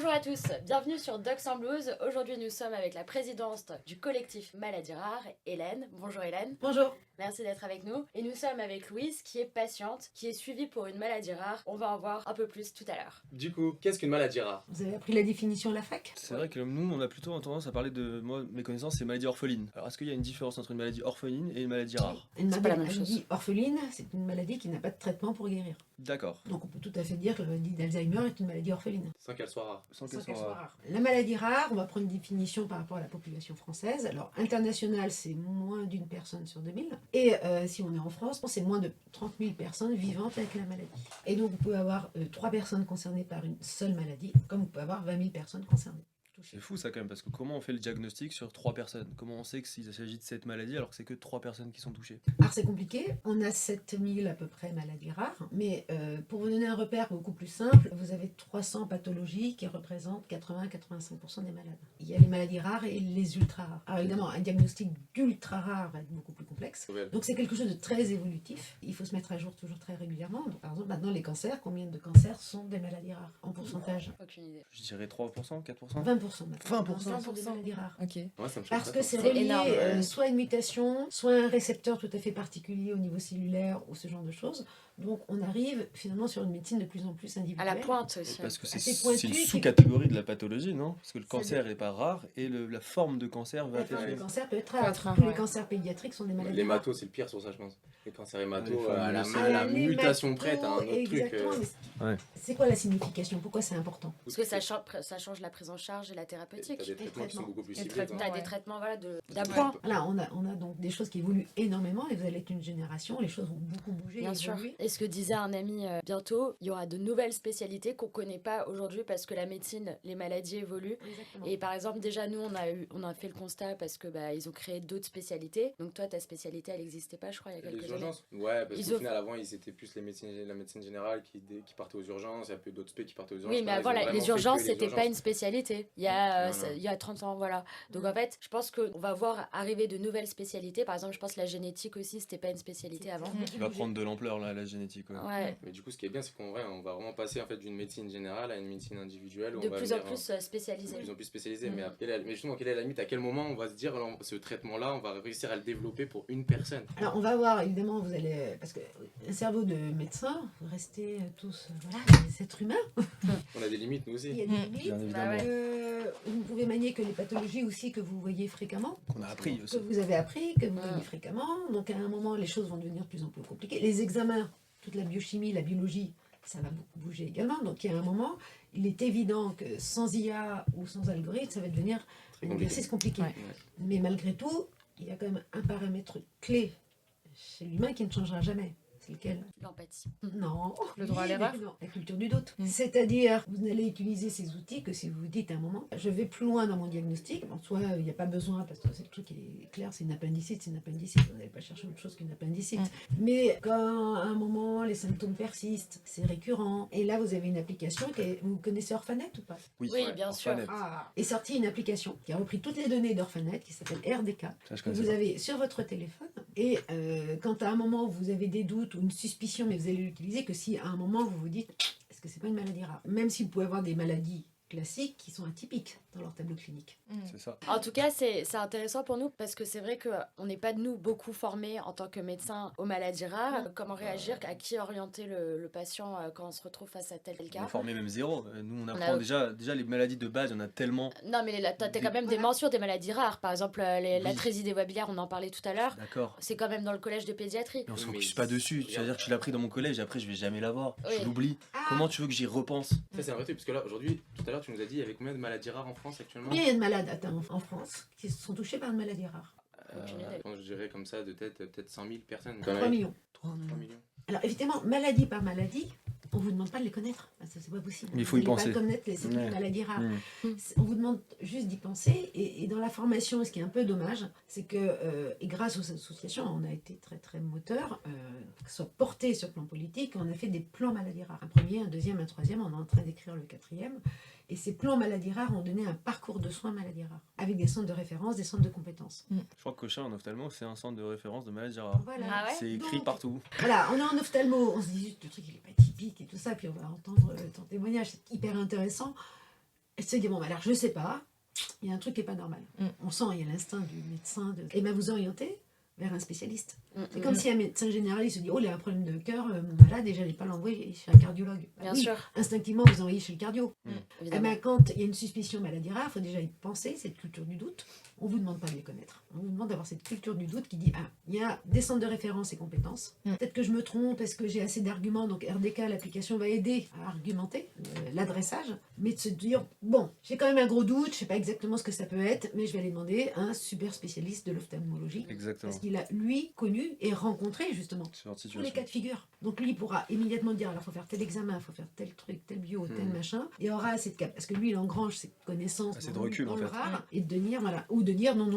Bonjour à tous, bienvenue sur Docs en Blues. Aujourd'hui nous sommes avec la présidente du collectif Maladies Rares, Hélène. Bonjour Hélène. Bonjour. Merci d'être avec nous. Et nous sommes avec Louise qui est patiente, qui est suivie pour une maladie rare. On va en voir un peu plus tout à l'heure. Du coup, qu'est-ce qu'une maladie rare? Vous avez appris la définition à la fac? C'est vrai que nous, on a plutôt tendance à parler de, moi, mes connaissances, c'est maladie orpheline. Alors, est-ce qu'il y a une différence entre une maladie orpheline et une maladie rare? Une C'est pas la même maladie chose. orpheline, c'est une maladie qui n'a pas de traitement pour guérir. D'accord. Donc on peut tout à fait dire que la maladie d'Alzheimer est une maladie orpheline. Sans qu'elle soit rare. Sans Sans qu'elle qu'elle soit soit rare. rare. La maladie rare, on va prendre une définition par rapport à la population française. Alors internationale, c'est moins d'une personne sur 2000. Et si on est en France, c'est moins de 30 000 personnes vivantes avec la maladie. Et donc vous pouvez avoir 3 personnes concernées par une seule maladie, comme vous pouvez avoir 20 000 personnes concernées. C'est fou ça quand même, parce que comment on fait le diagnostic sur 3 personnes? Comment on sait qu'il s'agit de cette maladie alors que c'est que 3 personnes qui sont touchées? Alors c'est compliqué, on a 7000 à peu près maladies rares, mais pour vous donner un repère beaucoup plus simple, vous avez 300 pathologies qui représentent 80-85% des malades. Il y a les maladies rares et les ultra rares. Alors évidemment, un diagnostic d'ultra rare va être beaucoup plus complexe. Donc c'est quelque chose de très évolutif, il faut se mettre à jour toujours très régulièrement. Donc, par exemple maintenant les cancers, combien de cancers sont des maladies rares en pourcentage? Aucune idée. Je dirais 3%, 4%? 20% maintenant. 20%. sont des maladies rares. Ok. Ouais, ça me choque Parce pas, que ça. c'est C'est relié énorme. soit à une mutation, soit à un récepteur tout à fait particulier au niveau cellulaire ou ce genre de choses. Donc on arrive finalement sur une médecine de plus en plus À individuelle. la pointe aussi. Parce que c'est Assez pointu, une qui- sous-catégorie de la pathologie, non? Parce que le C'est cancer n'est pas rare et la forme de cancer va La forme affecter. du cancer peut être Peut rare. être rare, Tous les ouais. cancers pédiatriques sont des maladies rares. L'hémato, c'est le pire sur ça, je pense. Les cancers hémato, Ouais, les à la, fameux- à la les mutation hématos, près, t'as un autre truc. exactement, mais Ouais. c'est quoi la signification? Pourquoi c'est important? Parce que ça change la prise en charge et la thérapeutique. T'as des traitements qui sont beaucoup plus Les ciblés. traitements. quoi. T'as des Ouais. traitements voilà, d'appoint. Voilà, on a donc des choses qui évoluent énormément et vous allez être une génération, les choses vont beaucoup bouger. Bien et sûr. évoluer. Et ce que disait un ami, bientôt, il y aura de nouvelles spécialités qu'on ne connaît pas aujourd'hui parce que la médecine, les maladies évoluent. Exactement. Et par exemple, déjà, nous, on a fait le constat parce que ils ont créé d'autres spécialités. Donc toi, ta spécialité, elle n'existait pas, je crois, il y a quelques Les années. urgences? Ouais, parce Ils qu'au offrent- final, avant, c'était plus la médecine générale qui partait aux urgences, il y a peu d'autres spé qui partaient aux urgences. Oui, mais Là, avant, ils ont vraiment les fait urgences, que les c'était pas urgences. une spécialité. Il y a, Non, non. il y a 30 ans, voilà. Donc en fait, je pense qu'on va voir arriver de nouvelles spécialités. Par exemple, je pense que la génétique aussi, c'était pas une spécialité avant. Qui va prendre de l'ampleur là, la génétique. Ouais. Ouais. Mais du coup, ce qui est bien, c'est qu'on on va vraiment passer en fait d'une médecine générale à une médecine individuelle. Où De on va plus en venir, plus de spécialisée. plus en plus spécialisé. Mm. Mais justement, quelle est la limite? À quel moment on va se dire, ce traitement-là, on va réussir à le développer pour une personne? Alors on va voir évidemment, vous allez, parce que un cerveau de médecin, vous restez tous, voilà, des êtres humains. On a des limites, nous aussi. Il y a des limites. Bien évidemment. ouais. Vous ne pouvez manier que les pathologies aussi que vous voyez fréquemment, Qu'on a appris que aussi. vous avez appris, que vous voyez fréquemment. Donc à un moment, les choses vont devenir de plus en plus compliquées. Les examens, toute la biochimie, la biologie, ça va beaucoup bouger également. Donc il y a un moment, il est évident que sans IA ou sans algorithme, ça va devenir Très un compliqué. exercice compliqué. Ouais. Mais malgré tout, il y a quand même un paramètre clé chez l'humain qui ne changera jamais. C'est lequel? L'empathie. Non. Le droit à l'erreur. Non, la culture du doute. Mm. C'est-à-dire, vous n'allez utiliser ces outils que si vous vous dites à un moment, je vais plus loin dans mon diagnostic. Bon, soit il n'y a pas besoin, parce que c'est le truc qui est clair, c'est une appendicite, c'est une appendicite. Vous n'allez pas chercher autre chose qu'une appendicite. Mais quand à un moment, les symptômes persistent, c'est récurrent. Et là, vous avez une application vous connaissez Orphanet ou pas? Oui, bien sûr. Orphanet. Est sortie une application qui a repris toutes les données d'Orphanet, qui s'appelle RDK, Ça, je que connaissais vous pas. avez sur votre téléphone. Et quand à un moment vous avez des doutes ou une suspicion, mais vous allez l'utiliser que si à un moment vous vous dites est-ce que c'est pas une maladie rare? Même si vous pouvez avoir des maladies classiques qui sont atypiques dans leur tableau clinique. C'est ça. En tout cas, c'est intéressant pour nous parce que c'est vrai qu'on n'est pas, nous, beaucoup formés en tant que médecins aux maladies rares. Comment réagir, à qui orienter le patient quand on se retrouve face à tel On cas. est formé même zéro. Nous, on On apprend a- déjà les maladies de base, il y en a tellement. Non, mais t'as quand même des Voilà. mentions des maladies rares. Par exemple, Oui. l'atrésie des voies biliaires, on en parlait tout à l'heure. D'accord. C'est quand même dans le collège de pédiatrie. Mais on se Mais focus pas dessus. c'est- C'est-à-dire que je l'ai appris dans mon collège, après je vais jamais l'avoir. Oui. Je l'oublie. Comment tu veux que j'y repense? Ça, c'est un vrai truc, parce que là, aujourd'hui, tout à l'heure, tu nous as dit, il y avait combien de maladies rares en France actuellement? Combien il y a de malades atteints en France qui sont touchés par une maladie rare? Aucune idée. Quand je dirais comme ça, de tête, peut-être 100 000 personnes. 3 millions. 3 3 millions. Alors évidemment, maladie par maladie, on vous demande pas de les connaître. Ça, c'est pas possible. Mais il faut Vous y n'allez penser. pas connaître les Ouais. maladies rares. Mmh. On vous demande juste d'y penser. Et dans la formation, ce qui est un peu dommage, c'est que, et grâce aux associations, on a été très très moteur, que ce soit porté sur le plan politique, on a fait des plans maladies rares. Un premier, un deuxième, un troisième, on est en train d'écrire le quatrième. Et ces plans maladies rares ont donné un parcours de soins maladies rares, avec des centres de référence, des centres de compétences. Je crois que Cochin en ophtalmo, c'est un centre de référence de maladies rares. Voilà. Ah ouais C'est écrit Donc, partout. Voilà, on est en ophtalmo, on se dit juste le truc il est pas typique et tout ça, puis on va entendre ton témoignage, c'est hyper intéressant. Elle se dit, bon, alors je sais pas, il y a un truc qui n'est pas normal. On sent, il y a l'instinct du médecin de... Et bien vous orientez vers un spécialiste. C'est comme si un médecin généraliste se dit, oh, il a un problème de cœur, mon malade, déjà, n'allez pas l'envoyer chez un cardiologue. Bien Oui, sûr. instinctivement, vous envoyez chez le cardio. Eh Évidemment. ben, quand il y a une suspicion maladie rare, il faut déjà y penser, cette culture du doute. On ne vous demande pas de les connaître. On vous demande d'avoir cette culture du doute qui dit, ah, il y a des centres de référence et compétences. Peut-être que je me trompe, est-ce que j'ai assez d'arguments? Donc RDK, l'application va aider à argumenter l'adressage, mais de se dire, bon, j'ai quand même un gros doute, je ne sais pas exactement ce que ça peut être, mais je vais aller demander à un super spécialiste de l'ophtalmologie. Exactement. Parce qu'il a, lui, connu et rencontré justement Ce genre de tous les situation. cas de figure. Donc lui, il pourra immédiatement dire, alors il faut faire tel examen, il faut faire tel truc, tel bio, tel machin, et aura assez de cas. Parce que lui, il engrange ses connaissances Assez de recul, dans en le fait. rare, et de dire, voilà, ou de dire, non,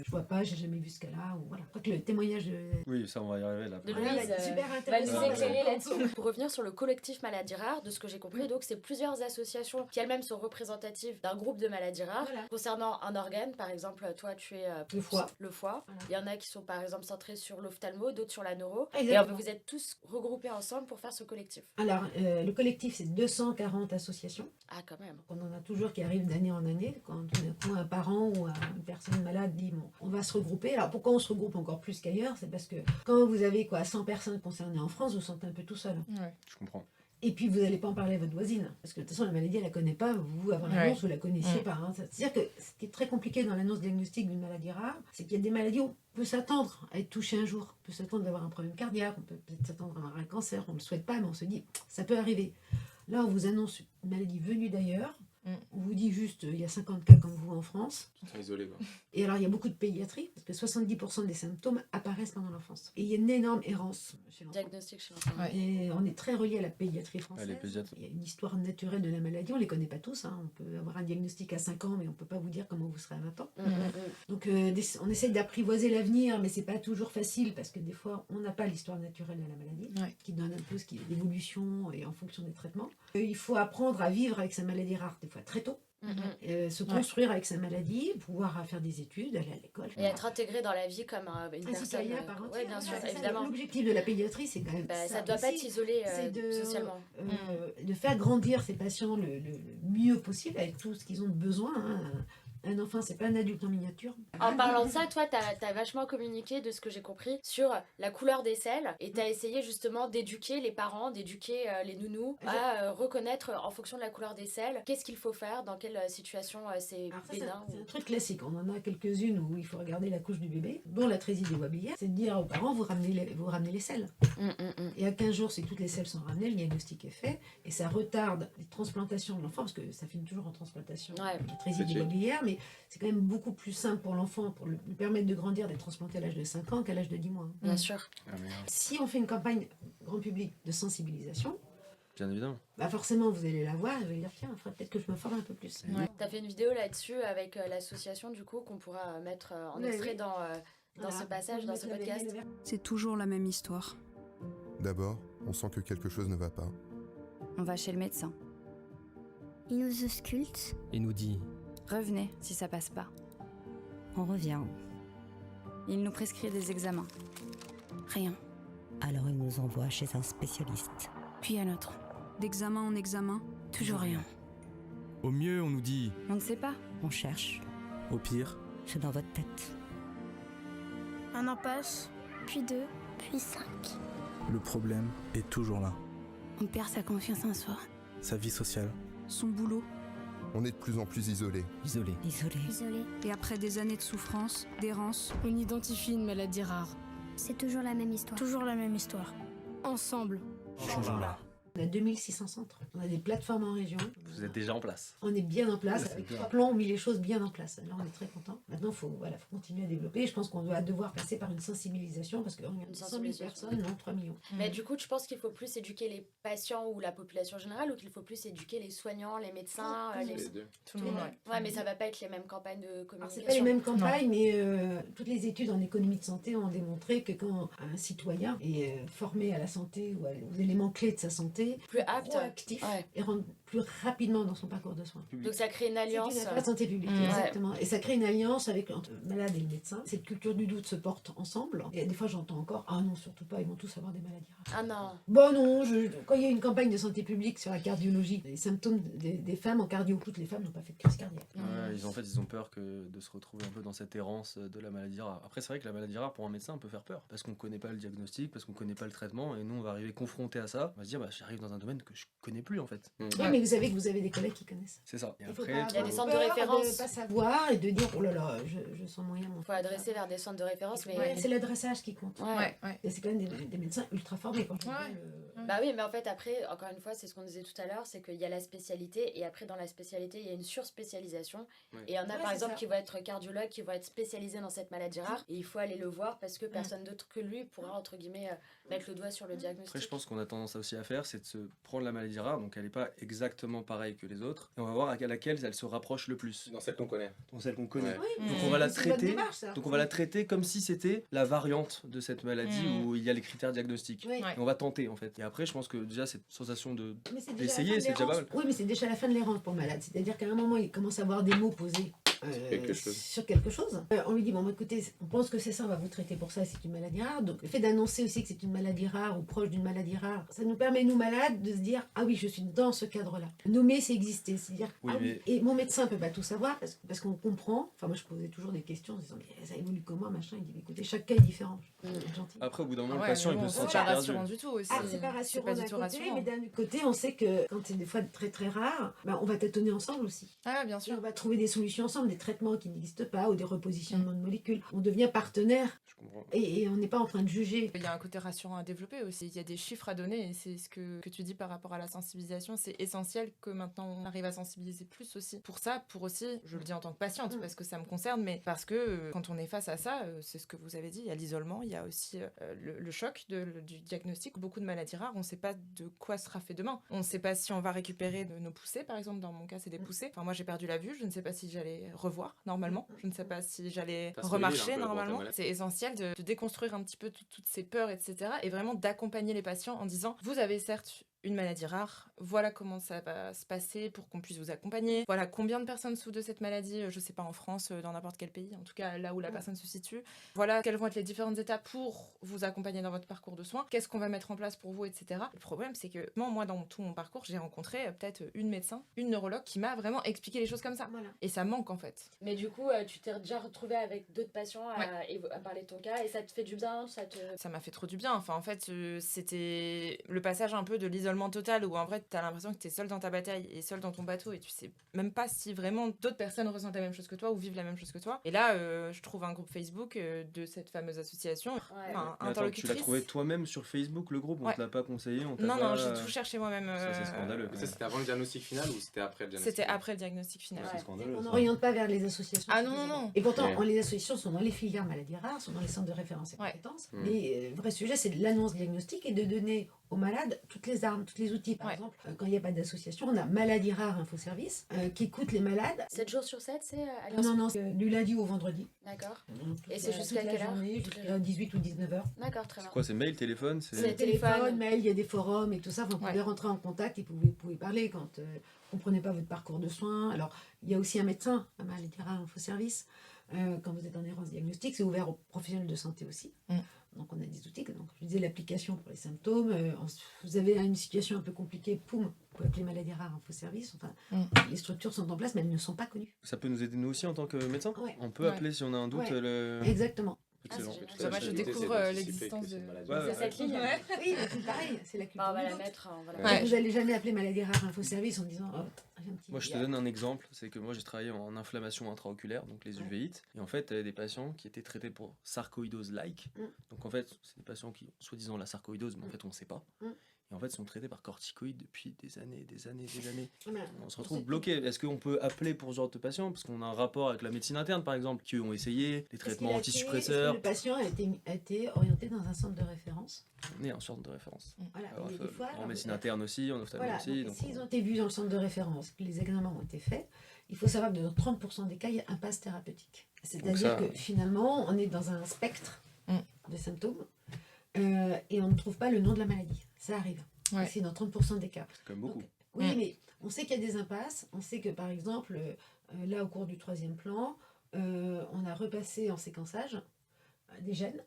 je vois pas, j'ai jamais vu ce cas-là, ou voilà. Je crois que le témoignage de... Oui, ça, on va y arriver là. De Voilà, Louise, super va nous intéressant. éclairer là-dessus. Pour revenir sur le collectif maladies rares, de ce que j'ai compris, donc c'est plusieurs associations qui elles-mêmes sont représentatives d'un groupe de maladies rares. Voilà. Concernant un organe, par exemple, toi tu es Le foie. Le foie. Voilà. Il y en a qui sont par exemple centrés sur l'ophtalmo, d'autres sur la neuro. Exactement. Et vous êtes tous regroupés ensemble pour faire ce collectif. Alors, le collectif, c'est 240 associations. Ah, quand même. On en a toujours qui arrivent d'année en année, quand tout d'un coup un parent ou une personne malade dit bon, on va se regrouper. Alors pourquoi on se regroupe encore plus qu'ailleurs? C'est parce que quand vous avez 100 personnes concernées en France, vous vous sentez un peu tout seul. Je comprends. Et puis vous n'allez pas en parler à votre voisine, parce que de toute façon la maladie elle la connaît pas, vous avant l'annonce vous la connaissiez pas. Hein. C'est-à-dire que ce qui est très compliqué dans l'annonce diagnostique d'une maladie rare, c'est qu'il y a des maladies où on peut s'attendre à être touché un jour, on peut s'attendre d'avoir un problème cardiaque, on peut peut-être s'attendre à avoir un cancer, on ne le souhaite pas, mais on se dit ça peut arriver. Là on vous annonce une maladie venue d'ailleurs, on vous dit juste il y a 50 cas comme vous en France. Ils sont isolés, quoi. Et alors il y a beaucoup de pédiatrie, parce que 70% des symptômes apparaissent pendant l'enfance. Et il y a une énorme errance chez l'enfant. Diagnostic chez l'enfant. Ouais. Et on est très relié à la pédiatrie française. Ouais, les pédiatres. Il y a une histoire naturelle de la maladie, on ne les connaît pas tous. Hein. On peut avoir un diagnostic à 5 ans, mais on ne peut pas vous dire comment vous serez à 20 ans. Donc on essaye d'apprivoiser l'avenir, mais c'est pas toujours facile, parce que des fois, on n'a pas l'histoire naturelle de la maladie, Ouais. qui donne un peu ce qui est l'évolution et en fonction des traitements. Il faut apprendre à vivre avec sa maladie rare, des fois très tôt. Se construire avec sa maladie, pouvoir faire des études, aller à l'école. Et être intégré dans la vie comme une Un personne. citoyen par entière. Oui, bien sûr, Voilà, c'est ça. évidemment. L'objectif de la pédiatrie, c'est quand même Ça doit pas être aussi. isolé C'est socialement. de faire grandir ces patients le mieux possible avec tout ce qu'ils ont besoin. Hein. Un enfant, c'est pas un adulte en miniature. En parlant de ça, toi, t'as vachement communiqué, de ce que j'ai compris, sur la couleur des selles, et t'as essayé justement d'éduquer les parents, d'éduquer les nounous à reconnaître en fonction de la couleur des selles qu'est-ce qu'il faut faire, dans quelle situation c'est Alors ça, bénin. c'est un truc classique. On en a quelques-unes où il faut regarder la couche du bébé, dont la trésie des Wabillaires. C'est de dire aux parents, vous ramenez les selles. Et à 15 jours, si toutes les selles sont ramenées, le diagnostic est fait, et ça retarde les transplantations de l'enfant, parce que ça finit toujours en transplantation, Ouais. la trésie des Wabillaires, mais c'est quand même beaucoup plus simple pour l'enfant, pour lui permettre de grandir, d'être transplanté à l'âge de 5 ans qu'à l'âge de 10 mois. Bien sûr. Ah, merde. Si on fait une campagne grand public de sensibilisation, Bien évidemment. bah forcément vous allez la voir et vous allez dire tiens, il faudrait peut-être que je me forme un peu plus. T'as fait une vidéo là-dessus avec l'association, du coup, qu'on pourra mettre en Ouais, extrait oui. dans Voilà. ce passage, Vous dans mettez ce la podcast. baguette verte. C'est toujours la même histoire. D'abord, on sent que quelque chose ne va pas. On va chez le médecin. Il nous ausculte. Et nous dit Revenez si ça passe pas. On revient. Il nous prescrit des examens. Rien. Alors il nous envoie chez un spécialiste. Puis un autre. D'examen en examen, Toujours rien. au mieux on nous dit, On ne sait pas. On cherche. au pire, C'est dans votre tête. Un an passe, puis 2, puis 5. le problème est toujours là. On perd sa confiance en soi. Sa vie sociale, son boulot, On est de plus en plus isolés. isolée. Isolé. Isolé. et après des années de souffrance, d'errance, On identifie une maladie rare. C'est toujours la même histoire. Toujours la même histoire. Ensemble. Changeons-la. On a 2600 centres. On a des plateformes en région. Vous êtes déjà en place. On est bien en place. C'est Avec bien. 3 plans, on mis les choses bien en place. Là, on est très contents. Maintenant, faut continuer à développer. Je pense qu'on va devoir passer par une sensibilisation parce qu'on a 100 000 personnes, non 3 millions. Mais du coup, tu penses qu'il faut plus éduquer les patients ou la population générale, ou qu'il faut plus éduquer les soignants, les médecins Les deux. Tout le monde, ouais. Ouais, mais ça va pas être les mêmes campagnes de Alors, communication. c'est pas les mêmes campagnes, mais toutes les études en économie de santé ont démontré que quand un citoyen est formé à la santé ou aux éléments clés de sa santé, Plus apte. proactif Ouais. et rendre plus plus rapidement dans son parcours de soins. Donc ça crée une alliance. C'est une affaire de santé publique, exactement. Et ça crée une alliance entre le malade et le médecin. Cette culture du doute se porte ensemble. Et des fois, j'entends encore « Ah non, surtout pas, ils vont tous avoir des maladies rares. » Ah non. Bon non, quand il y a une campagne de santé publique sur la cardiologie, les symptômes des femmes en cardio, toutes les femmes n'ont pas fait de crise cardiaque. Ouais, ils ont peur de se retrouver un peu dans cette errance de la maladie rare. Après, c'est vrai que la maladie rare, pour un médecin, peut faire peur. Parce qu'on connaît pas le diagnostic, parce qu'on connaît pas le traitement. Et nous, on va arriver confronté à ça. On va se dire, j'arrive dans un domaine que je connais plus, en fait. Oui, mais vous savez que vous avez des collègues qui connaissent. C'est ça. Et Il faut après, pas il y a des avoir centres de peur référence. de pas savoir et de dire oh là là, je sens moyen. Il faut adresser vers des centres de référence. Mais... Ouais, c'est l'adressage qui compte. Ouais. Et c'est quand même des médecins ultra formés. Quand Bah oui, mais en fait, après, encore une fois, c'est ce qu'on disait tout à l'heure, c'est qu'il y a la spécialité, et après, dans la spécialité, il y a une surspécialisation. Ouais. Et il y en a, par c'est exemple, ça. qui vont être cardiologues, qui vont être spécialisés dans cette maladie rare, et il faut aller le voir parce que personne d'autre que lui pourra, entre guillemets, mettre le doigt sur le diagnostic. Après, je pense qu'on a tendance aussi à faire, c'est de se prendre la maladie rare, donc elle n'est pas exactement pareille que les autres, et on va voir à laquelle elle se rapproche le plus. Dans celle qu'on connaît. Dans celle qu'on connaît. Ouais. Donc on va la C'est une bonne traiter. démarche, ça. Donc on va la traiter comme si c'était la variante de cette maladie où il y a les critères diagnostiques. Oui. Et on va tenter en fait. Et après, je pense que déjà cette sensation de Mais c'est déjà d'essayer, la fin de c'est déjà pas l'errance. mal. Oui, mais c'est déjà la fin de l'errance pour le malade. C'est-à-dire qu'à un moment, il commence à avoir des mots posés quelque chose. sur quelque chose. On lui dit, bon, écoutez, on pense que c'est ça, on va vous traiter pour ça, c'est une maladie rare. Donc le fait d'annoncer aussi que c'est une maladie rare ou proche d'une maladie rare, ça nous permet, nous malades, de se dire, ah oui, je suis dans ce cadre-là. Nommer, c'est exister. C'est-à-dire, Oui, ah oui. mais- Et mon médecin peut pas tout savoir parce qu'on comprend. Enfin, moi, je posais toujours des questions en disant, mais ça évolue comment, machin. Il dit, écoutez, chaque cas est différent. Je suis gentil. Après, au bout d'un moment, Ouais, le patient mais il bon, peut se c'est sentir pas perdu. rassurant du tout aussi. Ah, c'est pas rassurant pas d'un du tout côté, rassurant. mais d'un autre côté, on sait que quand c'est des fois très très rare, on va tâtonner ensemble aussi. Ah, bien Et sûr. on va trouver des solutions ensemble, des traitements qui n'existent pas ou des repositionnements de molécules. On devient partenaire Je comprends. et on n'est pas en train de juger. Il y a un côté rassurant à développer aussi. Il y a des chiffres à donner et c'est ce que tu dis par rapport à la sensibilisation. C'est essentiel que maintenant on arrive à sensibiliser plus aussi. Pour ça, pour aussi, je le dis en tant que patiente parce que ça me concerne, mais parce que quand on est face à ça, c'est ce que vous avez dit, il y a l'isolement, il y a aussi le choc du diagnostic. Beaucoup de maladies rares, on ne sait pas de quoi sera fait demain. On ne sait pas si on va récupérer de nos poussées, par exemple, dans mon cas, c'est des poussées. Enfin, moi, j'ai perdu la vue, je ne sais pas si j'allais revoir normalement, je ne sais pas si j'allais Ça se remarcher relie un peu dans ta normalement. maladie. C'est essentiel de déconstruire un petit peu toutes ces peurs, etc. Et vraiment d'accompagner les patients en disant, vous avez certes une maladie rare, voilà comment ça va se passer pour qu'on puisse vous accompagner, voilà combien de personnes souffrent de cette maladie, je sais pas en France, dans n'importe quel pays, en tout cas là où la personne se situe, voilà quelles vont être les différentes étapes pour vous accompagner dans votre parcours de soins, qu'est-ce qu'on va mettre en place pour vous, etc. Le problème c'est que moi dans tout mon parcours, j'ai rencontré peut-être une médecin, une neurologue qui m'a vraiment expliqué les choses comme ça. Voilà. Et ça manque en fait. Mais du coup, tu t'es déjà retrouvé avec d'autres patients à parler de ton cas et ça te fait du bien, Ça m'a fait trop du bien. Enfin, en fait, c'était le passage un peu de l'isolement total où en vrai, t'as l'impression que t'es seul dans ta bataille et seul dans ton bateau et tu sais même pas si vraiment d'autres personnes ressentent la même chose que toi ou vivent la même chose que toi. Et là, je trouve un groupe Facebook de cette fameuse association. Enfin, Mais attends, tu l'as interlocutrice. trouvé toi-même sur Facebook, le groupe, on Ouais. te l'a pas conseillé, on t'a Non, pas... non, j'ai tout cherché moi-même. Ça, c'est scandaleux. Mais ça, c'était avant le diagnostic final ou c'était après le diagnostic C'était après le diagnostic final. C'est scandaleux. On ça. n'oriente pas vers les associations. Ah non, non. Et pourtant, Ouais. les associations sont dans les filières maladies rares, sont dans les centres de référence et compétences. Ouais. Mais le vrai sujet, c'est de l'annonce diagnostique et de donner aux malades toutes les armes, tous les outils. Par exemple, quand il n'y a pas d'association, on a Maladie Rare Info Service qui écoute les malades. 7 jours sur 7, c'est Non, c'est du lundi au vendredi. D'accord. Donc, Et c'est jusqu'à toute la quelle heure journée, jusqu'à 18 ou 19 heures. D'accord, très bien. C'est quoi, c'est mail, téléphone C'est Téléphone, téléphone. mail, il y a des forums et tout ça. Enfin, vous pouvez rentrer en contact et vous pouvez parler quand vous ne comprenez pas votre parcours de soins. Alors, il y a aussi un médecin à Maladie Rare Info Service. Quand vous êtes en errance diagnostique, c'est ouvert aux professionnels de santé aussi. Donc on a des outils, donc je disais l'application pour les symptômes. Vous avez une situation un peu compliquée, poum, vous pouvez appeler Maladie Rare Info Service. Enfin, les structures sont en place, mais elles ne sont pas connues. Ça peut nous aider nous aussi en tant que médecin. Ouais. On peut appeler si on a un doute. Exactement. Excellent. Moi, je découvre l'existence de... C'est cette ligne. Oui, mais c'est pareil, c'est la culture On va du la doute. mettre. Vous n'allez jamais appeler Maladie Rare Info Service en disant j'ai un petit... Moi, je te donne un exemple, c'est que moi, j'ai travaillé en inflammation intraoculaire, donc les uveites, et en fait, t'avais des patients qui étaient traités pour sarcoïdose-like. Donc en fait, c'est des patients qui ont soi-disant la sarcoïdose, mais en fait, on ne sait pas. Et en fait, ils sont traités par corticoïdes depuis des années. On se retrouve bloqué. Est-ce qu'on peut appeler pour ce genre de patients? Parce qu'on a un rapport avec la médecine interne, par exemple, qui ont essayé les traitements antidépresseurs. Le patient a été orienté dans un centre de référence. On est en sorte de référence. Voilà, Alors, mais des fois, en médecine interne aussi, en ophtalmo voilà, aussi. donc, Donc s'ils ont été vus dans le centre de référence, que les examens ont été faits, il faut savoir que dans 30% des cas, il y a un passe thérapeutique. C'est-à-dire que finalement, on est dans un spectre de symptômes et on ne trouve pas le nom de la maladie. Ça arrive. C'est dans 30% des cas. C'est quand même beaucoup. Oui, mais on sait qu'il y a des impasses. On sait que, par exemple, là, au cours du 3e plan, on a repassé en séquençage des gènes.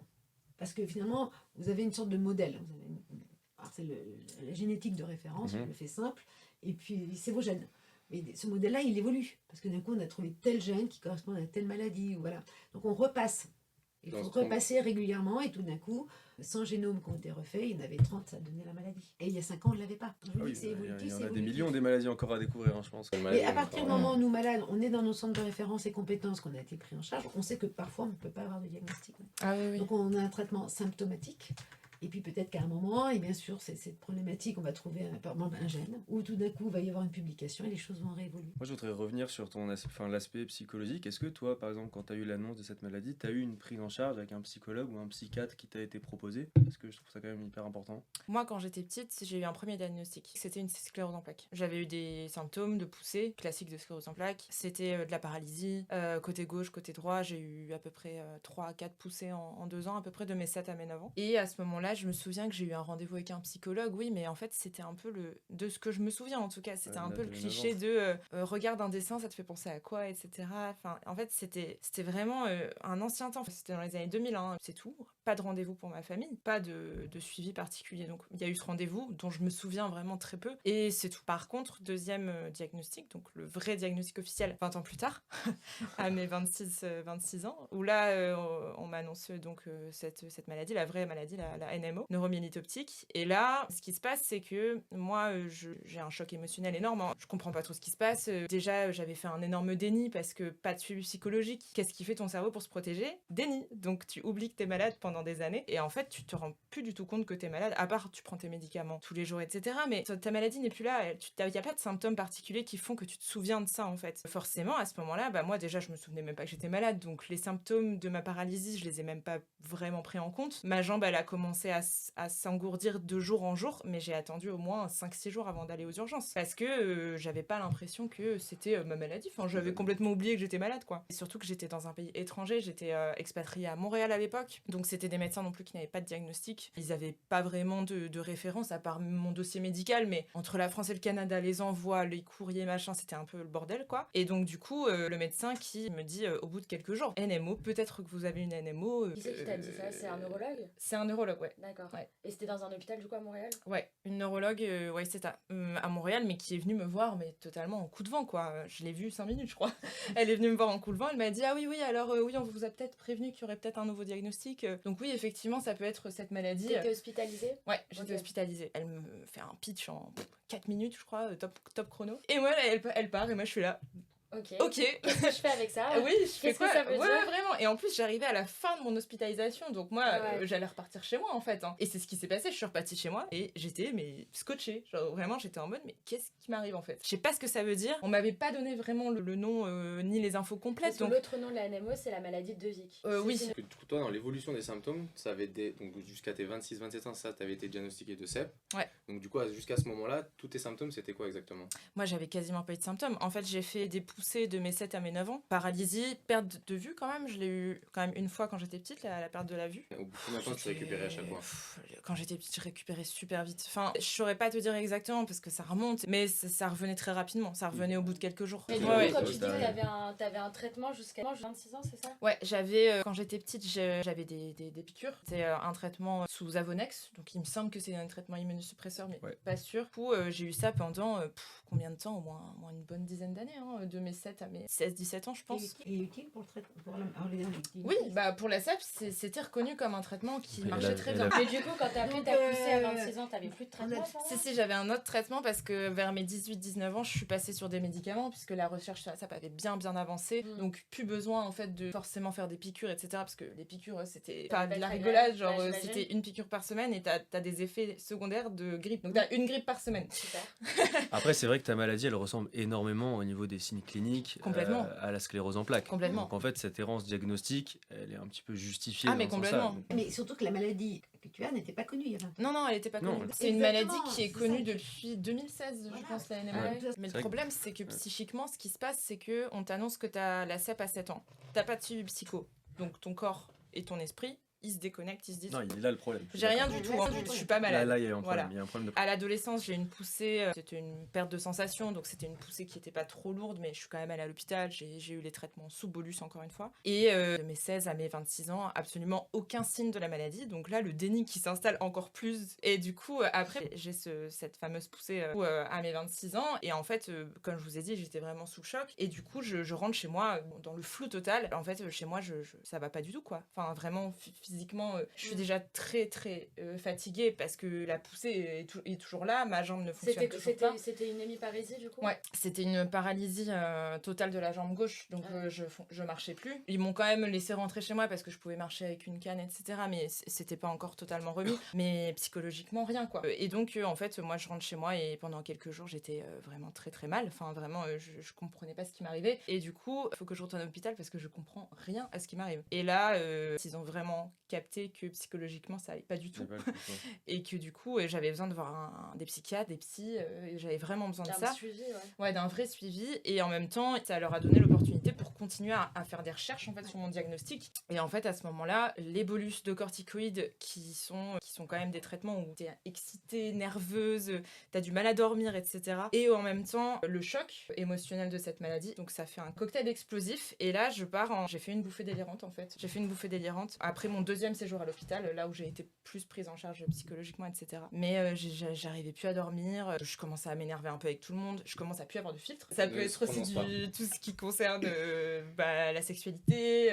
Parce que finalement, vous avez une sorte de modèle. Alors, c'est la génétique de référence, je le fais simple. Et puis, c'est vos gènes. Mais ce modèle-là, il évolue. Parce que d'un coup, on a trouvé tel gène qui correspond à telle maladie. Ou voilà. Donc, on repasse. Il faut repasser régulièrement. Et tout d'un coup, 100 génomes qui ont été refaits, il y en avait 30, ça donnait la maladie. Et il y a 5 ans, on ne l'avait pas. Oui, il y en a des millions des maladies encore à découvrir, hein, je pense. Mais à partir du moment où nous, malades, on est dans nos centres de référence et compétences qu'on a été pris en charge, on sait que parfois, on ne peut pas avoir de diagnostic. Ah, oui. Donc, on a un traitement symptomatique. Et puis peut-être qu'à un moment, et bien sûr, c'est cette problématique, on va trouver un gène, où tout d'un coup, il va y avoir une publication et les choses vont réévoluer. Moi, je voudrais revenir sur l'aspect psychologique. Est-ce que toi, par exemple, quand tu as eu l'annonce de cette maladie, tu as eu une prise en charge avec un psychologue ou un psychiatre qui t'a été proposé? Parce que je trouve ça quand même hyper important. Moi, quand j'étais petite, j'ai eu un premier diagnostic. C'était une sclérose en plaques. J'avais eu des symptômes de poussée, classiques de sclérose en plaques. C'était de la paralysie, côté gauche, côté droit. J'ai eu à peu près 3 à 4 poussées en 2 ans, à peu près de mes 7 à mes 9 ans. Et à ce moment-là, je me souviens que j'ai eu un rendez-vous avec un psychologue, oui, mais en fait, c'était un peu de ce que je me souviens, en tout cas, c'était un peu le cliché de regarde un dessin, ça te fait penser à quoi, etc. Enfin, en fait, c'était vraiment un ancien temps. C'était dans les années 2000, hein, c'est tout. Pas de rendez-vous pour ma famille, pas de suivi particulier. Donc, il y a eu ce rendez-vous dont je me souviens vraiment très peu. Et c'est tout. Par contre, deuxième diagnostic, donc le vrai diagnostic officiel, 20 ans plus tard, à mes 26 ans, où là, on m'annonce donc cette maladie, la vraie maladie, la NMO, neuromyélite optique. Et là, ce qui se passe, c'est que moi, j'ai un choc émotionnel énorme. Hein. Je comprends pas trop ce qui se passe. Déjà, j'avais fait un énorme déni parce que pas de suivi psychologique. Qu'est-ce qui fait ton cerveau pour se protéger? Déni. Donc, tu oublies que t'es malade pendant des années. Et en fait, tu te rends plus du tout compte que t'es malade, à part tu prends tes médicaments tous les jours, etc. Mais ta maladie n'est plus là. Il n'y a pas de symptômes particuliers qui font que tu te souviens de ça, en fait. Forcément, à ce moment-là, moi, déjà, je me souvenais même pas que j'étais malade. Donc, les symptômes de ma paralysie, je les ai même pas vraiment pris en compte. Ma jambe, elle a commencé à s'engourdir de jour en jour, mais j'ai attendu au moins 5-6 jours avant d'aller aux urgences. Parce que j'avais pas l'impression que c'était ma maladie. Enfin, j'avais complètement oublié que j'étais malade, quoi. Et surtout que j'étais dans un pays étranger. J'étais expatriée à Montréal à l'époque. Donc, c'était des médecins non plus qui n'avaient pas de diagnostic. Ils avaient pas vraiment de référence, à part mon dossier médical, mais entre la France et le Canada, les envois, les courriers, machin, c'était un peu le bordel, quoi. Et donc, du coup, le médecin qui me dit au bout de quelques jours, NMO, peut-être que vous avez une NMO. Qui c'est qui t'a dit ça? C'est un neurologue? C'est un neurologue, ouais. D'accord. Ouais. Et c'était dans un hôpital, du coup, à Montréal? Ouais, une neurologue, ouais, c'est ça, à Montréal, mais qui est venue me voir, mais totalement en coup de vent, quoi. Je l'ai vue 5 minutes, je crois. Elle est venue me voir en coup de vent, elle m'a dit, ah oui, alors oui, on vous a peut-être prévenu qu'il y aurait peut-être un nouveau diagnostic. Donc oui, effectivement, ça peut être cette maladie. T'étais hospitalisée? Ouais, j'étais hospitalisée. Elle me fait un pitch en 4 minutes, je crois, top chrono. Et moi, elle part, et moi, je suis là. Ok. Qu'est-ce que je fais avec ça? Oui, je fais quoi? Que ça veut dire? Vraiment. Et en plus, j'arrivais à la fin de mon hospitalisation, donc moi, j'allais repartir chez moi, en fait. Hein. Et c'est ce qui s'est passé. Je suis repartie chez moi et j'étais scotchée. Genre vraiment, j'étais en mode, mais qu'est-ce qui m'arrive en fait? Je sais pas ce que ça veut dire. On m'avait pas donné vraiment le nom ni les infos complètes. Parce que l'autre nom de la NMO, c'est la maladie de Zick. Oui. Du coup, toi, dans l'évolution des symptômes, ça avait donc jusqu'à tes 26-27 ans, ça, t'avais été diagnostiqué de CEP. Ouais. Donc du coup, jusqu'à ce moment-là, tous tes symptômes, c'était quoi exactement? Moi, j'avais quasiment pas eu de symptômes. En fait, j'ai fait des poussées de mes 7 à mes 9 ans. Paralysie, perte de vue quand même. Je l'ai eu quand même une fois quand j'étais petite, la perte de la vue. Au bout de combien de temps tu récupérais à chaque fois? Quand j'étais petite, je récupérais super vite. Enfin, je saurais pas te dire exactement parce que ça remonte, mais ça revenait très rapidement. Ça revenait au bout de quelques jours. Et du coup, quand tu dis que t'avais un traitement jusqu'à 26 ans, c'est ça? Ouais, j'avais, quand j'étais petite, j'avais des piqûres. C'était un traitement sous Avonex. Donc, il me semble que c'est un traitement immunosuppresseur, mais pas sûr. Du coup, j'ai eu ça pendant combien de temps? Au moins une bonne dizaine d'années, hein, de mes 7 à mes 16-17 ans, je pense. Et utile pour le traitement? Oui, pour la CEP, c'était reconnu comme un traitement qui marchait très bien. Mais du coup, quand t'as fait ta poussée à 26 ans, t'avais plus de traitement? Si, j'avais un autre traitement parce que vers mes 18-19 ans, je suis passée sur des médicaments puisque la recherche sur la CEP avait bien avancé. Donc, plus besoin en fait de forcément faire des piqûres, etc. Parce que les piqûres, c'était pas de la rigolade, genre c'était une piqûre par semaine et t'as des effets secondaires de grippe. Donc, t'as une grippe par semaine. Super. Après, c'est vrai que ta maladie, elle ressemble énormément au niveau des signes cliniques à la sclérose en plaques. Complètement. Donc en fait, cette errance diagnostique, elle est un petit peu justifiée. Ah, mais complètement. Mais surtout que la maladie que tu as n'était pas connue il y a 20 ans. Non, elle n'était pas connue. C'est une maladie qui est connue depuis 2016, je pense, la NMO. Mais le problème, c'est que psychiquement, ce qui se passe, c'est qu'on t'annonce que tu as la CEP à 7 ans. T'as pas de suivi psycho. Donc ton corps et ton esprit ils se déconnectent, ils se disent Non, il est là le problème. j'ai rien du tout, hein, je suis pas malade. Là, il y a un problème. Voilà. Il y a un problème de... À l'adolescence, j'ai eu une poussée, c'était une perte de sensation, donc c'était une poussée qui n'était pas trop lourde, mais je suis quand même allée à l'hôpital, j'ai eu les traitements sous bolus encore une fois. Et de mes 16 à mes 26 ans, absolument aucun signe de la maladie, donc là le déni qui s'installe encore plus. Et du coup, après, j'ai cette fameuse poussée à mes 26 ans, et en fait, comme je vous ai dit, j'étais vraiment sous le choc, et du coup, je rentre chez moi dans le flou total. En fait, chez moi, ça va pas du tout, quoi. Enfin, vraiment, physiquement, je suis déjà très, très fatiguée parce que la poussée est toujours là, ma jambe ne fonctionne toujours pas. C'était une hémiparésie, du coup? Ouais, c'était une paralysie totale de la jambe gauche, donc je marchais plus. Ils m'ont quand même laissé rentrer chez moi parce que je pouvais marcher avec une canne, etc. Mais c'était pas encore totalement remis, mais psychologiquement, rien, quoi. Et donc, en fait, moi, je rentre chez moi et pendant quelques jours, j'étais vraiment très, très mal. Enfin, vraiment, je comprenais pas ce qui m'arrivait. Et du coup, il faut que je retourne à l'hôpital parce que je comprends rien à ce qui m'arrive. Et là, ils ont vraiment capté que psychologiquement, ça allait pas du tout. Et que du coup, j'avais besoin de voir des psychiatres, des psys, j'avais vraiment besoin de ça. Suivi, ouais, d'un vrai suivi. Et en même temps, ça leur a donné l'opportunité pour continuer à faire des recherches en fait sur mon diagnostic. Et en fait, à ce moment-là, les bolus de corticoïdes qui sont quand même des traitements où t'es excitée, nerveuse, t'as du mal à dormir, etc. Et en même temps, le choc émotionnel de cette maladie. Donc ça fait un cocktail explosif. Et là, j'ai fait une bouffée délirante en fait. J'ai fait une bouffée délirante après mon 2e séjour à l'hôpital, là où j'ai été plus prise en charge psychologiquement, etc. Mais j'arrivais plus à dormir. Je commençais à m'énerver un peu avec tout le monde. Je commence à plus avoir de filtre. Ça peut être aussi tout ce qui concerne la sexualité,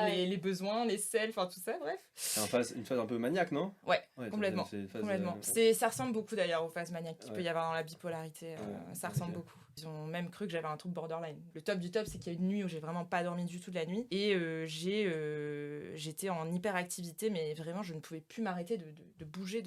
les besoins, les selles, enfin tout ça, bref. C'est une phase un peu maniaque, non? Ouais, complètement. Complètement. Ça ressemble beaucoup d'ailleurs aux phases maniaques qu'il peut y avoir dans la bipolarité. Ça ressemble beaucoup. Ils ont même cru que j'avais un trouble borderline. Le top du top, c'est qu'il y a une nuit où j'ai vraiment pas dormi du tout de la nuit. Et j'étais en hyperactivité, mais vraiment, je ne pouvais plus m'arrêter de bouger,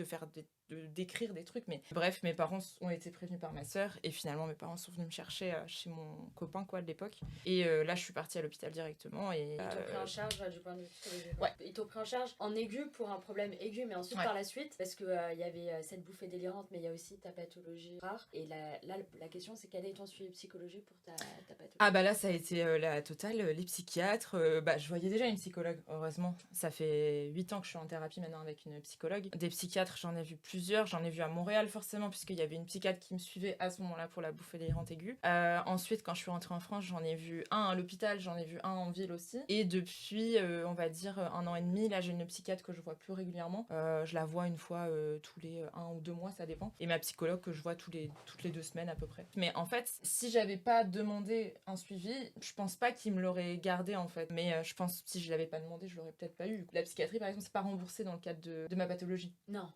d'écrire des trucs. Mais bref, mes parents ont été prévenus par ma sœur. Et finalement, mes parents sont venus me chercher chez mon copain de l'époque. Et là, je suis partie à l'hôpital directement. Et, ils t'ont pris en charge du point de vue psychologique. Ouais. Ils t'ont pris en charge en aigu pour un problème aigu, mais ensuite par la suite, parce qu'il y avait cette bouffée délirante, mais il y a aussi ta pathologie rare. Et là, la question, c'est quel est ton suivi psychologique pour ta pathologie? Ah bah là, ça a été la totale. Les psychiatres, je voyais déjà une psychologue, heureusement. Ça fait 8 ans que je suis en thérapie maintenant avec une psychologue. Des psychiatres, j'en ai vu plusieurs. J'en ai vu à Montréal, forcément, puisqu'il y avait une psychiatre qui me suivait à ce moment-là pour la bouffée délirante aiguë. Ensuite, quand je suis rentrée en France, j'en ai vu un à l'hôpital, j'en ai vu un en ville aussi. Et depuis, on va dire, 1 an et demi, là, j'ai une psychiatre que je vois plus régulièrement. Je la vois une fois tous les 1 ou 2 mois, ça dépend. Et ma psychologue que je vois toutes les 2 semaines à peu près. Mais en fait, si j'avais pas demandé un suivi, je pense pas qu'il me l'aurait gardé en fait. Mais je pense que si je l'avais pas demandé, je l'aurais peut-être pas eu. La psychiatrie, par exemple, c'est pas remboursé dans le cadre de ma pathologie. Non.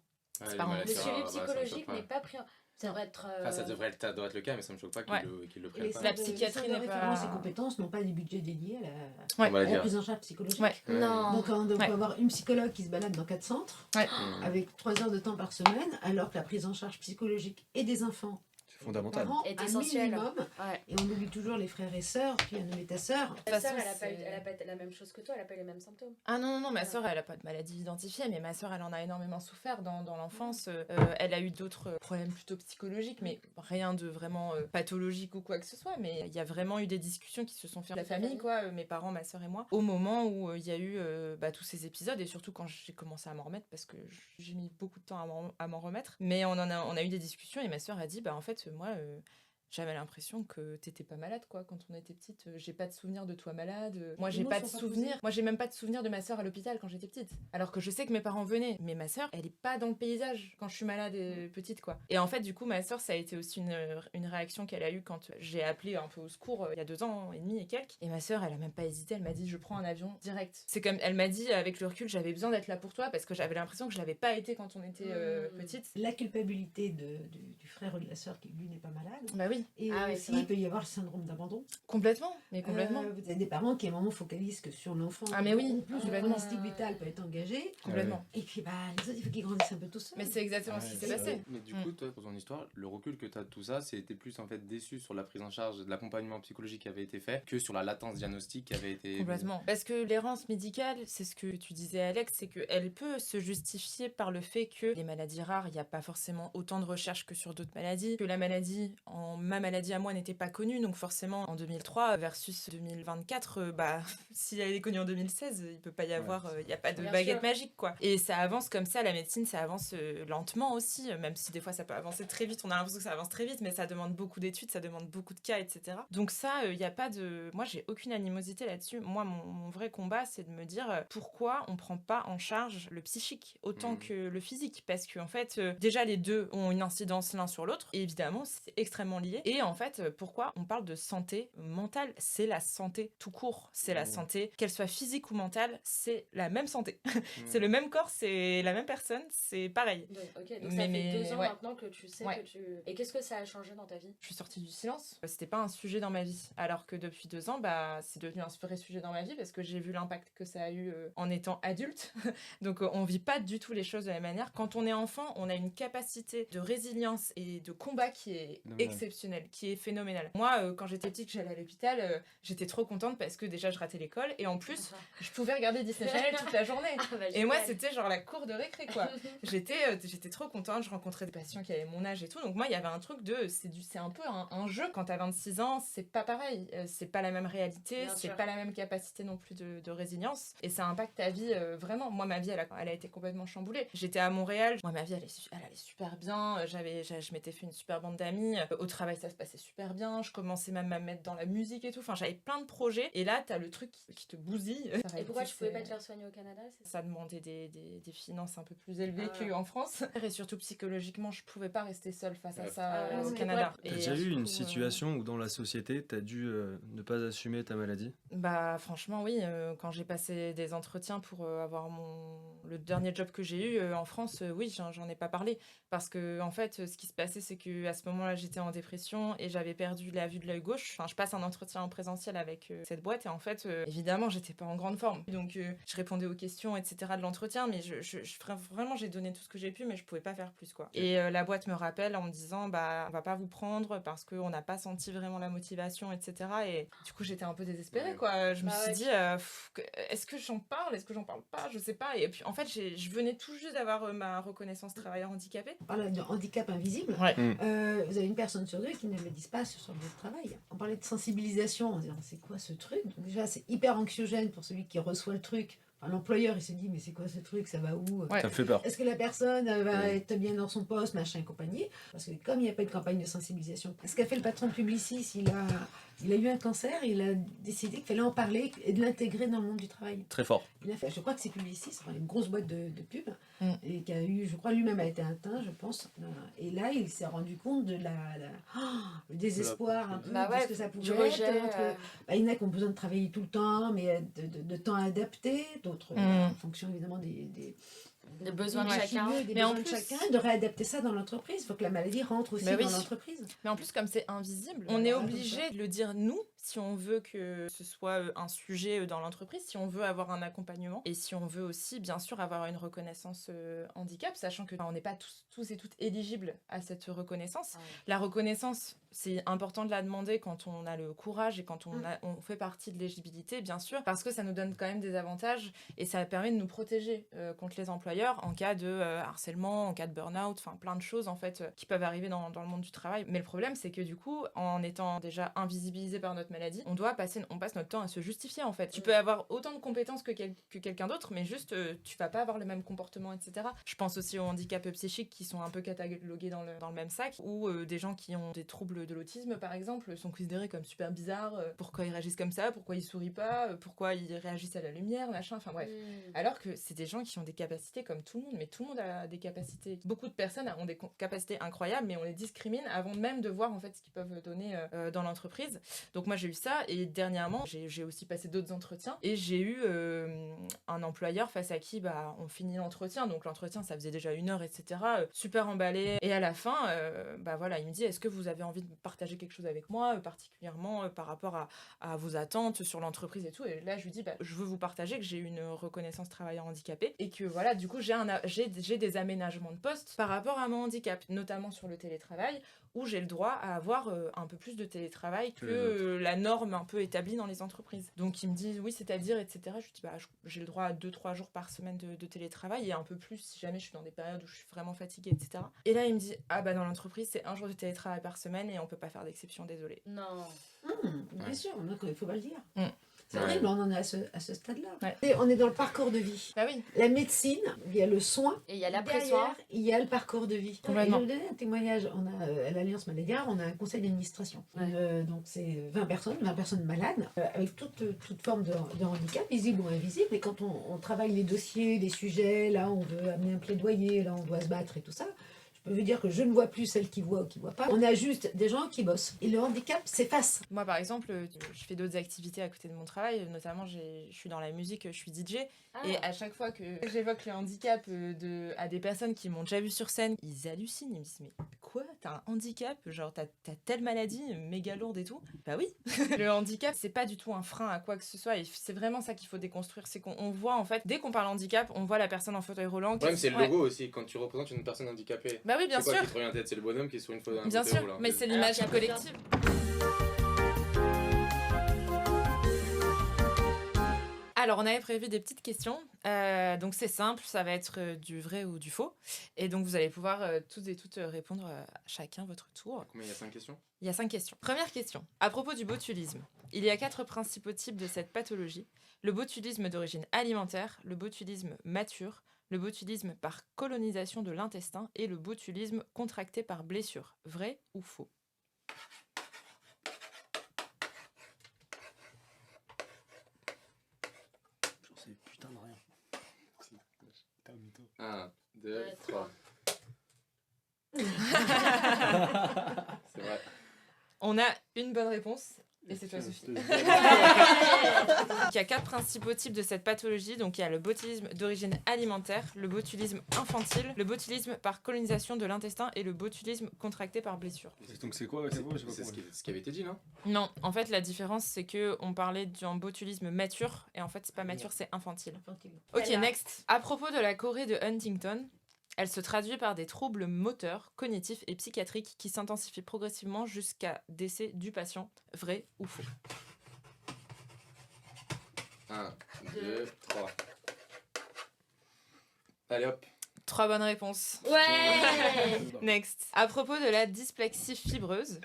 C'est pas remboursé. Le suivi psychologique n'est pas pris en... Ça devrait être... ça devrait être le cas, mais ça me choque pas qu'ils le prennent pas. La psychiatrie n'est pas... Les compétences n'ont pas des budgets dédiés à la prise en charge psychologique. Non. Donc on peut avoir une psychologue qui se balade dans 4 centres avec 3 heures de temps par semaine, alors que la prise en charge psychologique et des enfants fondamental. Est essentiel. Minimum, et on oublie toujours les frères et sœurs, puis a nommé ta sœur. Ta sœur, elle a pas la même chose que toi, elle a pas les mêmes symptômes. Ah non, ma sœur, elle a pas de maladie identifiée, mais ma sœur, elle en a énormément souffert dans l'enfance. Elle a eu d'autres problèmes plutôt psychologiques, mais rien de vraiment pathologique ou quoi que ce soit. Mais il y a vraiment eu des discussions qui se sont faites. La famille, quoi, mes parents, ma sœur et moi, au moment où il y a eu tous ces épisodes, et surtout quand j'ai commencé à m'en remettre, parce que j'ai mis beaucoup de temps à m'en remettre. Mais on a eu des discussions, et ma sœur a dit, en fait, moi, j'avais l'impression que t'étais pas malade, quoi, quand on était petite. J'ai pas de souvenir de toi malade. Moi, j'ai pas de souvenir. Moi, j'ai même pas de souvenir de ma sœur à l'hôpital quand j'étais petite. Alors que je sais que mes parents venaient. Mais ma sœur, elle est pas dans le paysage quand je suis malade et petite, quoi. Et en fait, du coup, ma sœur, ça a été aussi une réaction qu'elle a eue quand j'ai appelé un peu au secours il y a 2 ans et demi et quelques. Et ma sœur, elle a même pas hésité. Elle m'a dit, je prends un avion direct. C'est comme, elle m'a dit, avec le recul, j'avais besoin d'être là pour toi parce que j'avais l'impression que je l'avais pas été quand on était petite. La culpabilité du frère ou de la sœur qui, lui, n'est pas malade. Bah oui. Et aussi, il peut y avoir le syndrome d'abandon. Complètement, mais complètement. Vous avez des parents qui, à un moment, focalisent que sur l'enfant. Ah, mais oui. En plus, l'instinct vital peut être engagé. Complètement. Et puis, les autres, il faut qu'ils grandissent un peu tout seuls. Mais c'est exactement ce qui s'est passé. Mais du coup, toi, pour ton histoire, le recul que tu as de tout ça, c'était plus en fait déçu sur la prise en charge de l'accompagnement psychologique qui avait été fait que sur la latence diagnostique qui avait été... Complètement. Parce que l'errance médicale, c'est ce que tu disais, Alex, c'est qu'elle peut se justifier par le fait que les maladies rares, il n'y a pas forcément autant de recherches que sur d'autres d'autres maladies, que ma maladie à moi n'était pas connue, donc forcément en 2003 versus 2024, si elle est connue en 2016, il peut pas y avoir, il y a pas de baguette magique quoi. Et ça avance comme ça, la médecine ça avance lentement aussi, même si des fois ça peut avancer très vite, on a l'impression que ça avance très vite, mais ça demande beaucoup d'études, ça demande beaucoup de cas, etc. Donc ça, il y a pas de, moi j'ai aucune animosité là-dessus. Moi mon vrai combat c'est de me dire pourquoi on prend pas en charge le psychique autant que le physique, parce que en fait déjà les deux ont une incidence l'un sur l'autre, et évidemment c'est extrêmement lié. Et en fait pourquoi on parle de santé mentale, c'est la santé tout court, c'est la santé, qu'elle soit physique ou mentale, c'est la même santé. C'est le même corps, c'est la même personne, c'est pareil. Ok, donc ça fait 2 ans maintenant que tu sais que tu... Et qu'est-ce que ça a changé dans ta vie? Je suis sortie du silence, c'était pas un sujet dans ma vie, alors que depuis 2 ans c'est devenu un vrai sujet dans ma vie, parce que j'ai vu l'impact que ça a eu en étant adulte. Donc on vit pas du tout les choses de la même manière. Quand on est enfant, on a une capacité de résilience et de combat qui est exceptionnelle, qui est phénoménale. Moi, quand j'étais petite, j'allais à l'hôpital, j'étais trop contente parce que déjà je ratais l'école, et en plus je pouvais regarder Disney Channel toute la journée. Et moi c'était genre la cour de récré quoi. J'étais trop contente, je rencontrais des patients qui avaient mon âge et tout, donc moi il y avait un truc de c'est un peu un jeu. Quand t'as 26 ans, c'est pas pareil, c'est pas la même réalité, c'est pas la même capacité non plus de résilience, et ça impacte ta vie vraiment. Moi ma vie elle a été complètement chamboulée. J'étais à Montréal, moi ma vie elle allait super bien, je m'étais fait une super bande d'amis, au travail ça se passait super bien, je commençais même à me mettre dans la musique et tout, enfin j'avais plein de projets, et là t'as le truc qui te bousille. Et pourquoi tu pouvais pas te faire soigner au Canada? Ça demandait des finances un peu plus élevées qu'en France, et surtout psychologiquement je pouvais pas rester seule face à ça au Canada. T'as déjà eu une situation où dans la société t'as dû ne pas assumer ta maladie? Bah franchement oui, quand j'ai passé des entretiens pour avoir le dernier job que j'ai eu en France, oui j'en ai pas parlé, parce que en fait ce qui se passait c'est que à ce moment-là j'étais en dépression et j'avais perdu la vue de l'œil gauche. Enfin je passe un entretien en présentiel avec cette boîte, et en fait évidemment j'étais pas en grande forme, donc je répondais aux questions etc de l'entretien, mais vraiment j'ai donné tout ce que j'ai pu, mais je pouvais pas faire plus quoi. Et la boîte me rappelle en me disant on va pas vous prendre parce qu'on n'a pas senti vraiment la motivation etc, et du coup j'étais un peu désespérée quoi. Je me suis dit est-ce que j'en parle, est-ce que j'en parle pas, je sais pas. Et puis en fait je venais tout juste d'avoir ma reconnaissance travailleur handicapé. On parle de handicap invisible. Vous avez une personne sur 2 qui ne le disent pas sur le lieu de travail. On parlait de sensibilisation en disant c'est quoi ce truc. Donc déjà c'est hyper anxiogène pour celui qui reçoit le truc. L'employeur il se dit mais c'est quoi ce truc, ça va où? Ça fait peur. Est-ce que la personne va être bien dans son poste, machin et compagnie? Parce que comme il n'y a pas de campagne de sensibilisation, ce qu'a fait le patron de Publicis, il a eu un cancer, il a décidé qu'il fallait en parler et de l'intégrer dans le monde du travail. Très fort. Il a fait, je crois que c'est Publicis, une grosse boîte de pub, et qui a eu, je crois lui-même a été atteint, je pense. Et là il s'est rendu compte de le désespoir un peu de ce que ça pouvait être. Il y en a qui ont besoin de travailler tout le temps, mais de temps adapté, d'autres en fonction évidemment des besoins de chacun. Mais en plus, de réadapter ça dans l'entreprise. Il faut que la maladie rentre aussi dans l'entreprise. Mais en plus, comme c'est invisible, on est obligé de le dire nous, si on veut que ce soit un sujet dans l'entreprise, si on veut avoir un accompagnement, et si on veut aussi, bien sûr, avoir une reconnaissance handicap, sachant que on n'est pas tous et toutes éligibles à cette reconnaissance. La reconnaissance, c'est important de la demander quand on a le courage et quand on fait partie de l'éligibilité, bien sûr, parce que ça nous donne quand même des avantages, et ça permet de nous protéger contre les employeurs en cas de harcèlement, en cas de burn-out, enfin plein de choses en fait qui peuvent arriver dans le monde du travail. Mais le problème c'est que du coup, en étant déjà invisibilisé par notre maladie, on passe notre temps à se justifier en fait. Tu peux avoir autant de compétences que quelqu'un d'autre, mais juste tu vas pas avoir le même comportement, etc. Je pense aussi aux handicaps psychiques qui sont un peu catalogués dans le même sac, ou des gens qui ont des troubles de l'autisme par exemple sont considérés comme super bizarres. Pourquoi ils réagissent comme ça, pourquoi ils sourient pas, pourquoi ils réagissent à la lumière, machin, enfin bref. Alors que c'est des gens qui ont des capacités comme tout le monde, mais tout le monde a des capacités. Beaucoup de personnes ont des capacités incroyables, mais on les discrimine avant même de voir en fait ce qu'ils peuvent donner dans l'entreprise. Donc moi j'ai eu ça, et dernièrement j'ai aussi passé d'autres entretiens, et j'ai eu un employeur face à qui on finit l'entretien, donc l'entretien ça faisait déjà 1 heure, etc. Super emballé, et à la fin il me dit est-ce que vous avez envie de partager quelque chose avec moi, particulièrement par rapport à vos attentes sur l'entreprise et tout. Et là je lui dis je veux vous partager que j'ai une reconnaissance travailleur handicapé, et que voilà du coup j'ai des aménagements de poste par rapport à mon handicap, notamment sur le télétravail, où j'ai le droit à avoir un peu plus de télétravail que la norme un peu établie dans les entreprises. Donc il me dit oui, c'est-à-dire, etc. Je lui dis bah, j'ai le droit à 2-3 jours par semaine de télétravail et un peu plus si jamais je suis dans des périodes où je suis vraiment fatiguée, etc. Et là il me dit ah bah dans l'entreprise c'est 1 jour de télétravail par semaine et on peut pas faire d'exception, désolé. Non. Bien sûr, donc il faut pas le dire. C'est Ouais. horrible, on en est à ce stade-là. Ouais. Et on est dans le parcours de vie. Bah oui. La médecine, il y a le soin. Et il y a l'après-soin. Derrière, il y a le parcours de vie. Et je Complètement. vais vous donner un témoignage. On a, à l'Alliance Maladie Rare, on a un conseil d'administration. Donc c'est 20 personnes malades, avec toute forme de handicap, visible ou invisible. Et quand on travaille les dossiers, les sujets, là on veut amener un plaidoyer, là on doit se battre et tout ça, je peux vous dire que je ne vois plus celles qui voient ou qui ne voient pas. On a juste des gens qui bossent. Et le handicap s'efface. Moi, par exemple, je fais d'autres activités à côté de mon travail. Notamment, je suis dans la musique, je suis DJ. Et à chaque fois que j'évoque le handicap à des personnes qui m'ont déjà vu sur scène, ils hallucinent. Ils me disent, mais quoi, t'as un handicap? Genre, t'as telle maladie, méga lourde et tout? Bah oui. Le handicap, c'est pas du tout un frein à quoi que ce soit. Et c'est vraiment ça qu'il faut déconstruire. C'est qu'on voit, en fait, dès qu'on parle handicap, on voit la personne en fauteuil roulant. Le problème, c'est le logo aussi. Quand tu représentes une personne handicapée. Bah oui, bien c'est quoi sûr. qui te revient en tête? C'est le bonhomme qui est sur une fauteuil Bien sûr, roulant. mais c'est l'image Alors qu'il y a collective. Alors, on avait prévu des petites questions. Donc, c'est simple, ça va être du vrai ou du faux. Et donc, vous allez pouvoir toutes et toutes répondre chacun votre tour. Combien il y a 5 questions? Il y a 5 questions. Première question. À propos du botulisme, il y a 4 principaux types de cette pathologie. Le botulisme d'origine alimentaire, le botulisme mature, le botulisme par colonisation de l'intestin et le botulisme contracté par blessure. Vrai ou faux? J'en sais putain de rien. 1, 2, 3. C'est vrai. On a une bonne réponse. Et c'est toi, Sophie. Il y a 4 principaux types de cette pathologie. Donc, il y a le botulisme d'origine alimentaire, le botulisme infantile, le botulisme par colonisation de l'intestin et le botulisme contracté par blessure. Donc c'est quoi? C'est ce qui avait été dit, non? Non, en fait, la différence, c'est que on parlait d'un botulisme mature, et en fait, c'est pas mature, c'est infantile. Ok, Voilà. next. À propos de la chorée de Huntington, elle se traduit par des troubles moteurs, cognitifs et psychiatriques qui s'intensifient progressivement jusqu'à décès du patient. Vrai ou faux? 1, 2, 3. Allez hop. 3 bonnes réponses. Ouais. Next. À propos de la dysplasie fibreuse.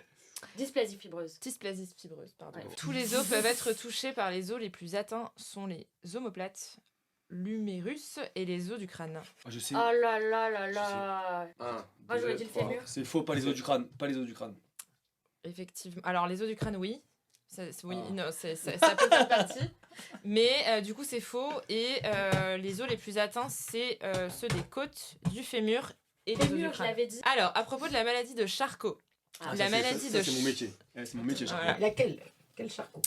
Dysplasie fibreuse. Dysplasie fibreuse, pardon. Ouais. Tous les os peuvent être touchés par les os les plus atteints sont les omoplates, l'humérus et les os du crâne. Ah, je sais. Oh là là là là. 1, Moi j'aurais dit le fémur. C'est faux, pas les os du crâne. Pas les os du crâne. Effectivement. Alors les os du crâne, oui. Oui, Ah. non, ça peut faire partie. Mais du coup, c'est faux. Et les os les plus atteints, c'est ceux des côtes, du fémur et des os du Fémur, je crâne. l'avais dit. Alors, à propos de la maladie de Charcot. Ah, La Ça, maladie de c'est mon métier. C'est mon métier, Voilà. Laquelle? Quel Charcot?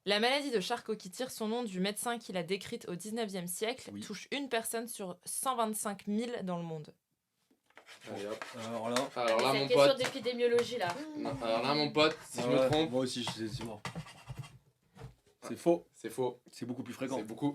La maladie de Charcot, qui tire son nom du médecin qui l'a décrite au 19e siècle, Oui. touche une personne sur 125 000 dans le monde. Allez hop. Alors là. Alors là, C'est mon une question pote. d'épidémiologie là. Non, alors là, mon pote, si je me trompe. Moi aussi, c'est mort. C'est faux. C'est faux. C'est beaucoup plus fréquent. C'est beaucoup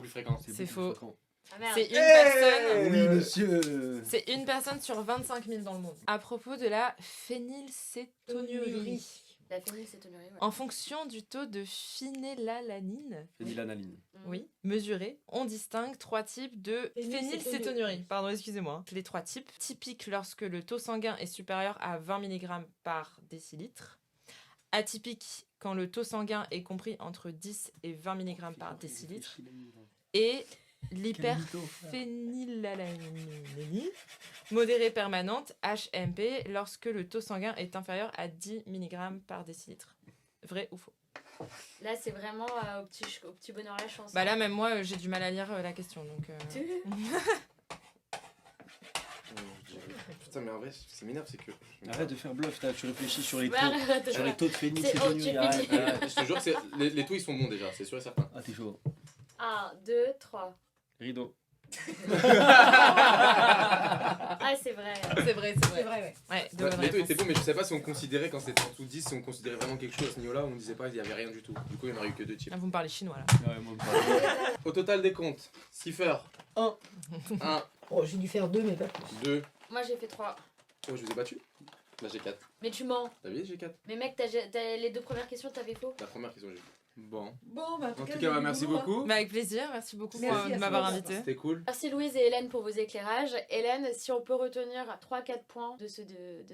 plus fréquent. C'est beaucoup plus faux. fréquent. Ah merde. C'est une personne. Oui, monsieur. C'est une personne sur 25 000 dans le monde. À propos de la phénylcétonurie. La phénylcétonurie, ouais. En fonction du taux de phénylalanine, Phénylalalanine. oui, mesuré, on distingue 3 types de phénylcétonurie. Pardon, excusez-moi. Les 3 types. Typiques lorsque le taux sanguin est supérieur à 20 mg par décilitre. Atypique quand le taux sanguin est compris entre 10 et 20 mg par décilitre. Et l'hyperphénylalanémie modérée permanente, HMP, lorsque le taux sanguin est inférieur à 10 mg par décilitre. Vrai ou faux? Là c'est vraiment au petit bonheur la chance. Bah là, même moi, j'ai du mal à lire la question, donc... Putain, mais en vrai, c'est m'énerve, c'est que. Arrête de faire bluff, tu réfléchis sur les taux. Ouais, arrête. Sur les taux de phényl, C'est c'est haut, connu. tu Arrête, fais arrête. Je te jure que les taux ils sont bons déjà, c'est sûr et certain. Ah, t'es chaud. 1, 2, 3. Rideau. Ah c'est vrai. C'est vrai, c'est vrai. C'est vrai, ouais. Ouais, deux Ouais, bonnes les taux réponses. étaient bons, mais je sais pas si on considérait quand c'était en dessous de 10, si on considérait vraiment quelque chose à ce niveau-là, ou on disait pas qu'il y avait rien du tout. Du coup, il n'y en aurait eu que 2 types. Ah, vous me parlez chinois, là. Ouais, moi, Au total des comptes, Cipher. 1. Oh, j'ai dû faire 2, mais pas plus. 2. Moi j'ai fait 3. Oh, je vous ai battu. Là j'ai 4. Mais tu mens. T'as vu, j'ai 4. Mais mec, les 2 premières questions, t'avais faux. La première question, j'ai Bon. Bon, bah, En tout cas, merci beaucoup. Bah, avec plaisir, merci beaucoup Merci de à m'avoir toi. invité. C'était cool. Merci Louise et Hélène pour vos éclairages. Hélène, si on peut retenir 3-4 points de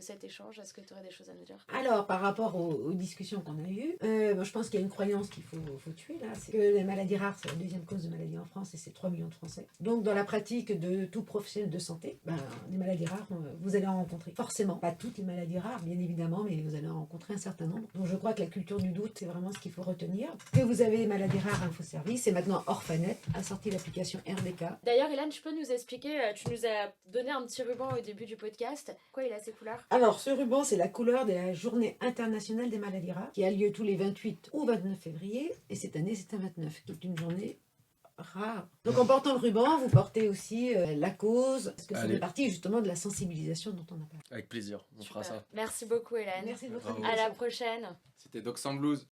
cet échange, est-ce que tu aurais des choses à nous dire? Alors, par rapport aux discussions qu'on a eues, je pense qu'il y a une croyance qu'il faut tuer là, c'est que les maladies rares, c'est la deuxième cause de maladie en France et c'est 3 millions de Français. Donc, dans la pratique de tout professionnel de santé, les maladies rares, vous allez en rencontrer. Forcément, pas toutes les maladies rares, bien évidemment, mais vous allez en rencontrer un certain nombre. Donc, je crois que la culture du doute, c'est vraiment ce qu'il faut retenir. Que vous avez les maladies rares, InfoService, et maintenant Orphanet a sorti l'application RDK. D'ailleurs, Hélène, tu peux nous expliquer, tu nous as donné un petit ruban au début du podcast. Pourquoi il a ces couleurs? Alors, ce ruban, c'est la couleur de la Journée internationale des maladies rares, qui a lieu tous les 28 ou 29 février, et cette année, c'est un 29, qui est une journée rare. Donc, en portant le ruban, vous portez aussi la cause, parce que ça Allez. fait partie justement de la sensibilisation dont on a parlé. Avec plaisir, on fera ça. Merci beaucoup, Hélène. Merci de votre Bravo. À la invitation. prochaine. C'était Doc sans Blues.